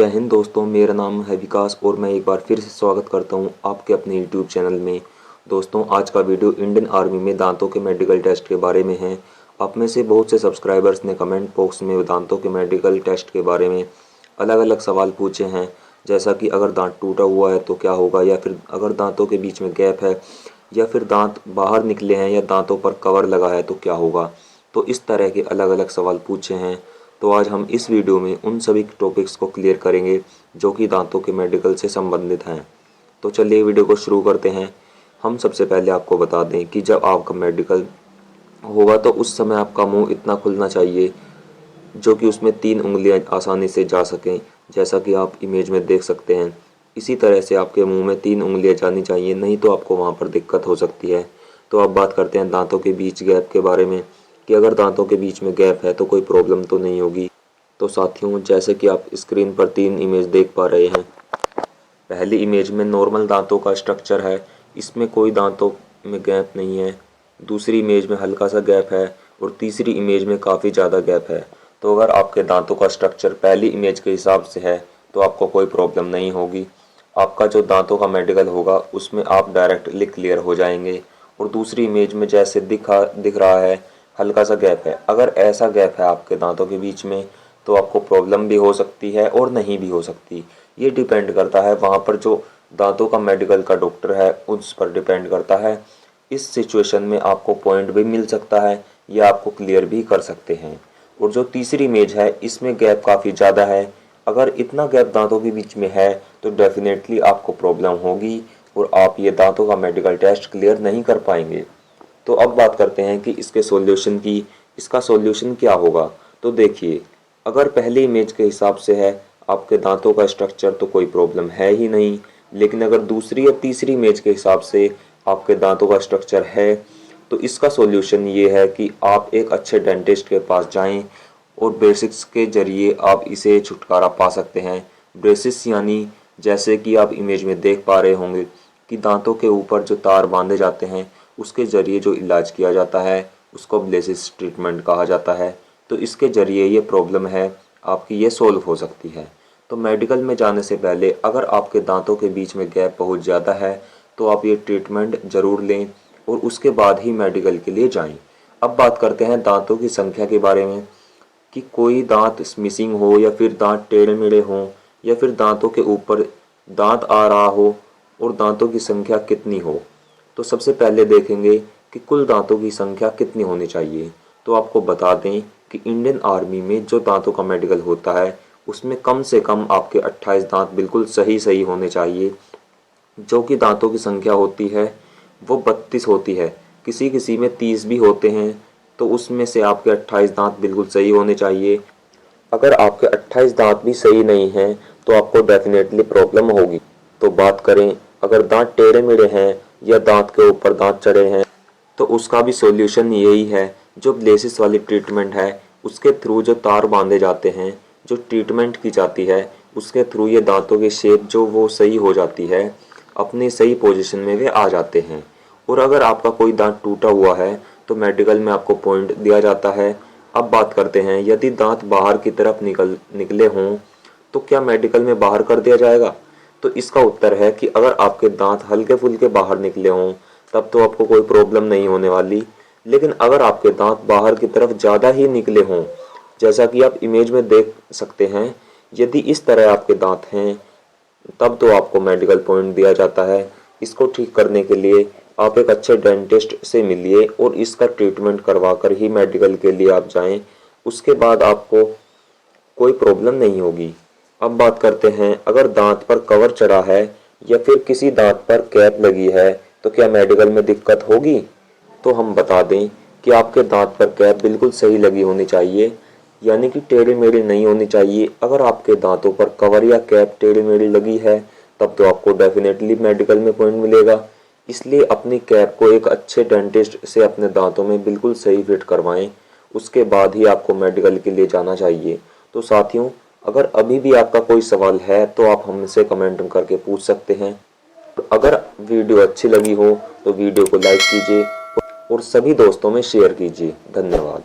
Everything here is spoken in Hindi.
जय हिंद दोस्तों, मेरा नाम है विकास और मैं एक बार फिर से स्वागत करता हूं आपके अपने यूट्यूब चैनल में। दोस्तों, आज का वीडियो इंडियन आर्मी में दांतों के मेडिकल टेस्ट के बारे में है। आप में से बहुत से सब्सक्राइबर्स ने कमेंट बॉक्स में दांतों के मेडिकल टेस्ट के बारे में अलग अलग सवाल पूछे हैं, जैसा कि अगर दांत टूटा हुआ है तो क्या होगा, या फिर अगर दांतों के बीच में गैप है, या फिर दांत बाहर निकले हैं या दांतों पर कवर लगा है तो क्या होगा। तो इस तरह के अलग अलग सवाल पूछे हैं। तो आज हम इस वीडियो में उन सभी टॉपिक्स को क्लियर करेंगे जो कि दांतों के मेडिकल से संबंधित हैं। तो चलिए वीडियो को शुरू करते हैं। हम सबसे पहले आपको बता दें कि जब आपका मेडिकल होगा तो उस समय आपका मुंह इतना खुलना चाहिए जो कि उसमें 3 उंगलियां आसानी से जा सकें, जैसा कि आप इमेज में देख सकते हैं। इसी तरह से आपके मुंह में 3 उंगलियां जानी चाहिए, नहीं तो आपको वहाँ पर दिक्कत हो सकती है। तो अब बात करते हैं दांतों के बीच गैप के बारे में, कि अगर दांतों के बीच में गैप है तो कोई प्रॉब्लम तो नहीं होगी। तो साथियों, जैसे कि आप स्क्रीन पर 3 इमेज देख पा रहे हैं। पहली इमेज में नॉर्मल दांतों का स्ट्रक्चर है, इसमें कोई दांतों में गैप नहीं है। दूसरी इमेज में हल्का सा गैप है और तीसरी इमेज में काफ़ी ज़्यादा गैप है। तो अगर आपके दांतों का स्ट्रक्चर पहली इमेज के हिसाब से है तो आपको कोई प्रॉब्लम नहीं होगी। आपका जो दांतों का मेडिकल होगा उसमें आप डायरेक्टली क्लियर हो जाएंगे। और दूसरी इमेज में जैसे दिख रहा है, हल्का सा गैप है। अगर ऐसा गैप है आपके दांतों के बीच में तो आपको प्रॉब्लम भी हो सकती है और नहीं भी हो सकती। ये डिपेंड करता है वहाँ पर जो दांतों का मेडिकल का डॉक्टर है उस पर डिपेंड करता है। इस सिचुएशन में आपको पॉइंट भी मिल सकता है या आपको क्लियर भी कर सकते हैं। और जो तीसरी इमेज है इसमें गैप काफ़ी ज़्यादा है। अगर इतना गैप दांतों के बीच में है तो डेफिनेटली आपको प्रॉब्लम होगी और आप ये दांतों का मेडिकल टेस्ट क्लियर नहीं कर पाएंगे। तो अब बात करते हैं कि इसके सॉल्यूशन की। इसका सॉल्यूशन क्या होगा। तो देखिए, अगर पहली इमेज के हिसाब से है आपके दांतों का स्ट्रक्चर तो कोई प्रॉब्लम है ही नहीं। लेकिन अगर दूसरी या तीसरी इमेज के हिसाब से आपके दांतों का स्ट्रक्चर है तो इसका सॉल्यूशन ये है कि आप एक अच्छे डेंटिस्ट के पास जाएं और ब्रेसिस के जरिए आप इसे छुटकारा पा सकते हैं। ब्रेसिस यानी जैसे कि आप इमेज में देख पा रहे होंगे कि दांतों के ऊपर जो तार बांधे जाते हैं उसके ज़रिए जो इलाज किया जाता है उसको ब्रेसिस ट्रीटमेंट कहा जाता है। तो इसके ज़रिए ये प्रॉब्लम है आपकी ये सॉल्व हो सकती है। तो मेडिकल में जाने से पहले अगर आपके दांतों के बीच में गैप बहुत ज़्यादा है तो आप ये ट्रीटमेंट ज़रूर लें और उसके बाद ही मेडिकल के लिए जाएं। अब बात करते हैं दांतों की संख्या के बारे में, कि कोई दांत मिसिंग हो या फिर दांत टेढ़े मेढ़े हों या फिर दांतों के ऊपर दांत आ रहा हो और दांतों की संख्या कितनी हो। तो सबसे पहले देखेंगे कि कुल दांतों की संख्या कितनी होनी चाहिए। तो आपको बता दें कि इंडियन आर्मी में जो दांतों का मेडिकल होता है उसमें कम से कम आपके 28 दांत बिल्कुल सही सही होने चाहिए। जो कि दांतों की संख्या होती है वो 32 होती है, किसी किसी में 30 भी होते हैं। तो उसमें से आपके 28 दांत बिल्कुल सही होने चाहिए। अगर आपके 28 दांत भी सही नहीं हैं तो आपको डेफिनेटली प्रॉब्लम होगी। तो बात करें अगर दांत टेढ़े मेढ़े हैं या दांत के ऊपर दांत चढ़े हैं तो उसका भी सॉल्यूशन यही है। जो ब्रेसिस वाली ट्रीटमेंट है उसके थ्रू जो तार बांधे जाते हैं, जो ट्रीटमेंट की जाती है उसके थ्रू ये दांतों की शेप जो वो सही हो जाती है, अपनी सही पोजीशन में वे आ जाते हैं। और अगर आपका कोई दांत टूटा हुआ है तो मेडिकल में आपको पॉइंट दिया जाता है। अब बात करते हैं यदि दांत बाहर की तरफ निकले हों तो क्या मेडिकल में बाहर कर दिया जाएगा। तो इसका उत्तर है कि अगर आपके दांत हल्के फुल्के बाहर निकले हों तब तो आपको कोई प्रॉब्लम नहीं होने वाली। लेकिन अगर आपके दांत बाहर की तरफ ज़्यादा ही निकले हों, जैसा कि आप इमेज में देख सकते हैं, यदि इस तरह आपके दांत हैं तब तो आपको मेडिकल पॉइंट दिया जाता है। इसको ठीक करने के लिए आप एक अच्छे डेंटिस्ट से मिलिए और इसका ट्रीटमेंट करवा कर ही मेडिकल के लिए आप जाएं। उसके बाद आपको कोई प्रॉब्लम नहीं होगी। अब बात करते हैं अगर दांत पर कवर चढ़ा है या फिर किसी दांत पर कैप लगी है तो क्या मेडिकल में दिक्कत होगी। तो हम बता दें कि आपके दांत पर कैप बिल्कुल सही लगी होनी चाहिए, यानी कि टेढ़ी मेढ़ी नहीं होनी चाहिए। अगर आपके दांतों पर कवर या कैप टेढ़ी मेढ़ी लगी है तब तो आपको डेफिनेटली मेडिकल में पॉइंट मिलेगा। इसलिए अपनी कैप को एक अच्छे डेंटिस्ट से अपने दांतों में बिल्कुल सही फिट करवाएं, उसके बाद ही आपको मेडिकल के लिए जाना चाहिए। तो साथियों, अगर अभी भी आपका कोई सवाल है तो आप हमसे कमेंट करके पूछ सकते हैं। अगर वीडियो अच्छी लगी हो तो वीडियो को लाइक कीजिए और सभी दोस्तों में शेयर कीजिए। धन्यवाद।